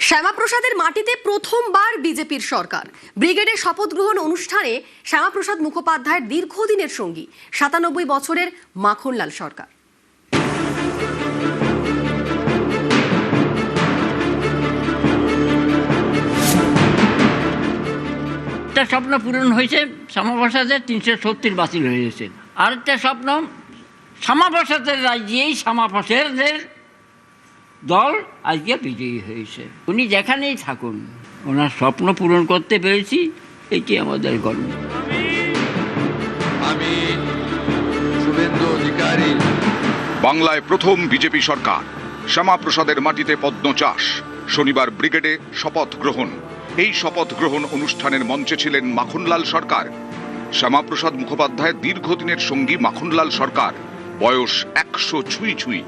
শ্যামাপ্রসাদের মাটিতে প্রথমবার বিজেপির সরকার। ব্রিগেডের শপথ গ্রহণ অনুষ্ঠানে শ্যামাপ্রসাদ মুখোপাধ্যায়ের দীর্ঘদিনের সঙ্গী ৯৭ বছরের মাখনলাল সরকার। একটা স্বপ্ন পূরণ হয়েছে, শ্যামাপ্রসাদের ৩৭০ বাতিল হয়েছে। আরেকটা স্বপ্ন, শ্যামাপ্রসাদের রাজ্যেই শ্যামাপ্রসাদের দল আজকে বিজয়ী হয়েছে। উনি যেখানেই থাকুন, ওনার স্বপ্ন পূরণ করতে পেরেছি, এটি আমাদের গর্ব। আমি শুভেন্দু অধিকারী। বাংলায় প্রথম বিজেপি সরকার, শ্যামাপ্রসাদের মাটিতে পদ্ম চাষ। শনিবার ব্রিগেডে শপথ গ্রহণ। এই শপথ গ্রহণ অনুষ্ঠানের মঞ্চে ছিলেন মাখনলাল সরকার। শ্যামাপ্রসাদ মুখোপাধ্যায়ের দীর্ঘদিনের সঙ্গী মাখনলাল সরকার, বয়স ১০০ ছুঁই ছুঁই।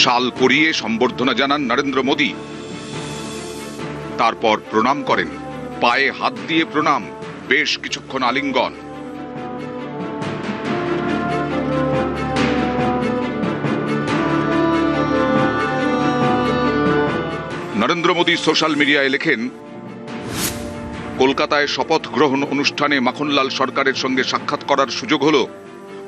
শাল পরিয়ে সম্বর্ধনা জানান নরেন্দ্র মোদী। তারপর প্রণাম করেন, পায়ে হাত দিয়ে প্রণাম, বেশ কিছুক্ষণ আলিঙ্গন। নরেন্দ্র মোদী সোশ্যাল মিডিয়ায় লেখেন, কলকাতায় শপথ গ্রহণ অনুষ্ঠানে মাখনলাল সরকারের সঙ্গে সাক্ষাৎ করার সুযোগ হলো।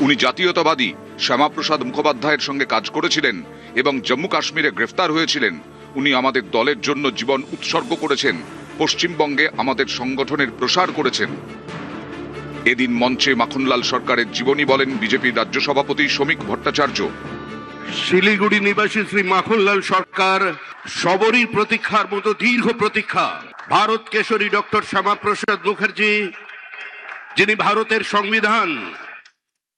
উনি জাতীয়তাবাদী শ্যামাপ্রসাদ মুখোপাধ্যায়ের সঙ্গে কাজ করেছিলেন এবং জম্মু কাশ্মীরে গ্রেফতার হয়েছিলেন। উনি আমাদের দলের জন্য জীবন উৎসর্গ করেছেন, পশ্চিমবঙ্গে আমাদের সংগঠনের প্রসার করেছেন। এদিন মঞ্চে মাখনলাল সরকারের জীবনী বলেন বিজেপির রাজ্য সভাপতি শ্রমিক ভট্টাচার্য। শিলিগুড়ি নিবাসী শ্রী মাখনলাল সরকার সবরই প্রতীক্ষার মতো দীর্ঘ প্রতীক্ষা। ভারত কেশরী ডক্টর শ্যামাপ্রসাদ মুখার্জি, যিনি ভারতের সংবিধান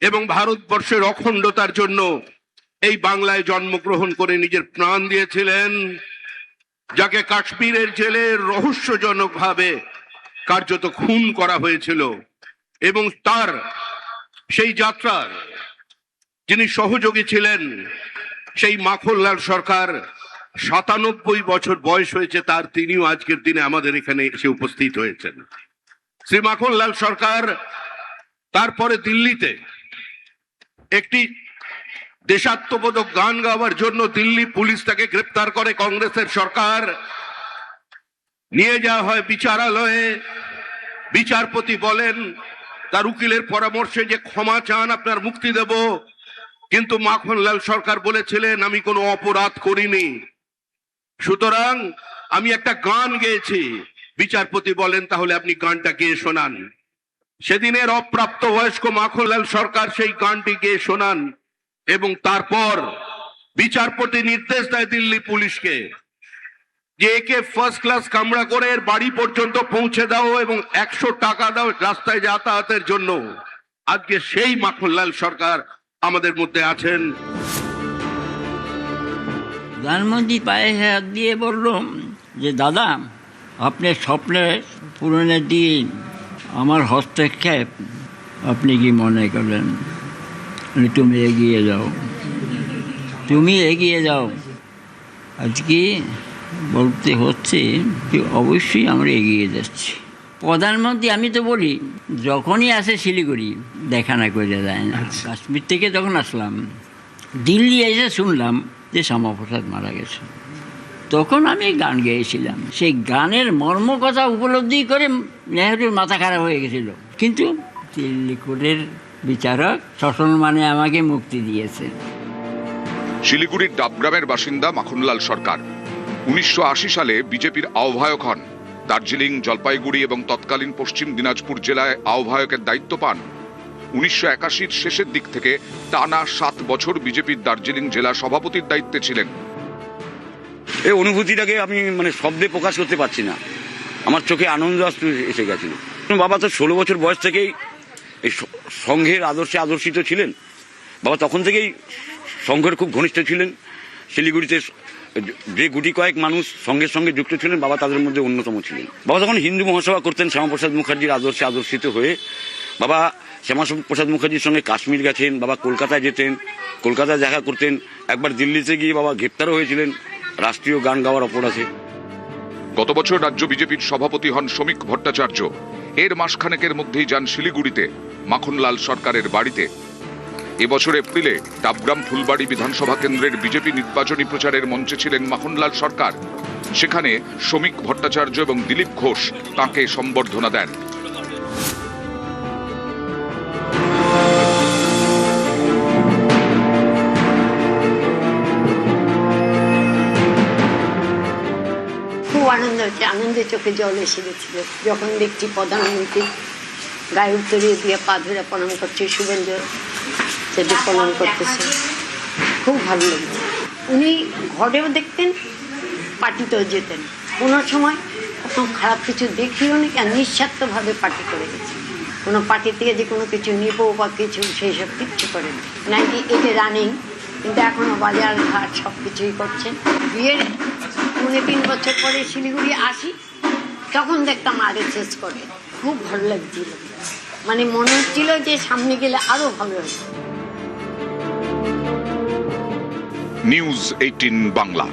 এবং ভারতবর্ষের অখণ্ডতার জন্য এই বাংলায় জন্মগ্রহণ করে নিজের প্রাণ দিয়েছিলেন, যাকে কাশ্মীরের জেলে রহস্যজনকভাবে কার্যত খুন করা হয়েছিল, এবং তার সেই যাত্রার যিনি সহযোগী ছিলেন, সেই মাখনলাল সরকার ৯৭ বছর বয়স হয়েছে তার, তিনিও আজকের দিনে আমাদের এখানে এসে উপস্থিত হয়েছেন। শ্রী মাখনলাল সরকার তারপরে দিল্লিতে একটি দেশাত্মবোধক গান গাওয়ার জন্য দিল্লি পুলিশ তাকে গ্রেপ্তার করে। কংগ্রেসের সরকার নিয়ে যাওয়া হয় বিচারালয়ে। বিচারপতি বলেন তার উকিলের পরামর্শে যে ক্ষমা চান, আপনার মুক্তি দেব। কিন্তু মাখনলাল সরকার বলেছিলেন, আমি কোনো অপরাধ করিনি, সুতরাং আমি একটা গান গেয়েছি। বিচারপতি বলেন, তাহলে আপনি গানটা গেয়ে শোনান। সেদিনের অপ্রাপ্তবয়স্ক মাখনলাল সরকার সেই গানটি গেয়ে শোনান, এবং তারপর বিচারপতি নির্দেশ দেয় দিল্লি পুলিশকে যে একে ফার্স্ট ক্লাস কামরা করে এর বাড়ি পর্যন্ত পৌঁছে দাও এবং ১০০ টাকা দাও রাস্তায় যাতায়াতের জন্য। আজকে সেই মাখনলাল সরকার আমাদের মধ্যে আছেন। প্রধানমন্ত্রী পায়ে হাত দিয়ে বলল যে দাদা, আপনার স্বপ্নের পূরণের দিন আমার হস্তক্ষেপ আপনি কি মনে করলেন? তুমি এগিয়ে যাও, তুমি এগিয়ে যাও। আজকে বলতে হচ্ছে যে অবশ্যই আমরা এগিয়ে যাচ্ছি। প্রধানমন্ত্রী, আমি তো বলি, যখনই আসে শিলিগুড়ি দেখা না করে যায় না। কাশ্মীর থেকে যখন আসলাম, দিল্লি এসে শুনলাম যে শ্যামাপ্রসাদ মারা গেছে, তখন আমি গান গেয়েছিলাম। সেই গানের মর্ম কথা উপলব্ধি করে নেহরুর মাথা খারাপ হয়ে গেছিল, কিন্তু দিল্লি কোর্টের বিচারক সসম্মানে আমাকে মুক্তি দিয়েছে। শিলিগুড়ির ডাবগ্রামের বাসিন্দা মাখনলাল সরকার ১৯৮০ সালে বিজেপির আহ্বায়ক হন। দার্জিলিং, জলপাইগুড়ি এবং তৎকালীন পশ্চিম দিনাজপুর জেলায় আহ্বায়কের দায়িত্ব পান। ১৯৮১-র শেষের দিক থেকে টানা ৭ বছর বিজেপির দার্জিলিং জেলা সভাপতির দায়িত্বে ছিলেন। এই অনুভূতিটাকে আমি শব্দে প্রকাশ করতে পারছি না। আমার চোখে আনন্দ এসে গেছিল। বাবা তো ১৬ বছর বয়স থেকেই এই সংঘের আদর্শে আদর্শিত ছিলেন। বাবা তখন থেকেই সংঘের খুব ঘনিষ্ঠ ছিলেন। শিলিগুড়িতে যে গুটি কয়েক মানুষ সংঘের সঙ্গে যুক্ত ছিলেন, বাবা তাদের মধ্যে অন্যতম ছিলেন। বাবা তখন হিন্দু মহাসভা করতেন শ্যামাপ্রসাদ মুখার্জির আদর্শে আদর্শিত হয়ে। বাবা শ্যামাপ্রসাদ মুখার্জির সঙ্গে কাশ্মীর গেছেন, বাবা কলকাতায় যেতেন, কলকাতায় দেখা করতেন। একবার দিল্লিতে গিয়ে বাবা গ্রেপ্তারও হয়েছিলেন রাষ্ট্রীয় গান গাওয়ার অপরাধে। গত বছর রাজ্য বিজেপির সভাপতি হন শ্রমিক ভট্টাচার্য। এর মাসখানেকের মধ্যেই যান শিলিগুড়িতে। মাখনলাল সরকারের বাড়িতে। এবছর এপ্রিলে ডাবগ্রাম ফুলবাড়ি বিধানসভা কেন্দ্রের বিজেপি নির্বাচনী প্রচারের মঞ্চে ছিলেন মাখনলাল সরকার। সেখানে শ্রমিক ভট্টাচার্য এবং দিলীপ ঘোষ তাঁকে সম্বর্ধনা দেন। খুব আনন্দ হচ্ছে, আনন্দে চোখে জল এসে গেছিল যখন দেখছি প্রধানমন্ত্রী গায়ে উত্তরিয়ে দিয়ে পা ধরে প্রণাম করছে, শুভেন্দু সেটি প্রণাম করতেছে, খুব ভালো লাগছে। উনি ঘরেও দেখতেন, পার্টিতেও যেতেন, কোনো সময় প্রথম খারাপ কিছু দেখিও নি, আর নিঃস্বার্থভাবে পার্টি করে গেছে। কোনো পার্টি থেকে যে কোনো কিছু নিবো বা কিছু সেই সব কিচ্ছু করেন না। এতে রানিং, কিন্তু এখনও বাজার ঘাট সব কিছুই করছেন। বিয়ের 3 বছর পরে শিলিগুড়ি আসি, তখন দেখতাম RSS করে, খুব ভালো লাগছিল, মানে মনে হচ্ছিল যে সামনে গেলে আরো ভালো হবে। নিউজ 18 বাংলা।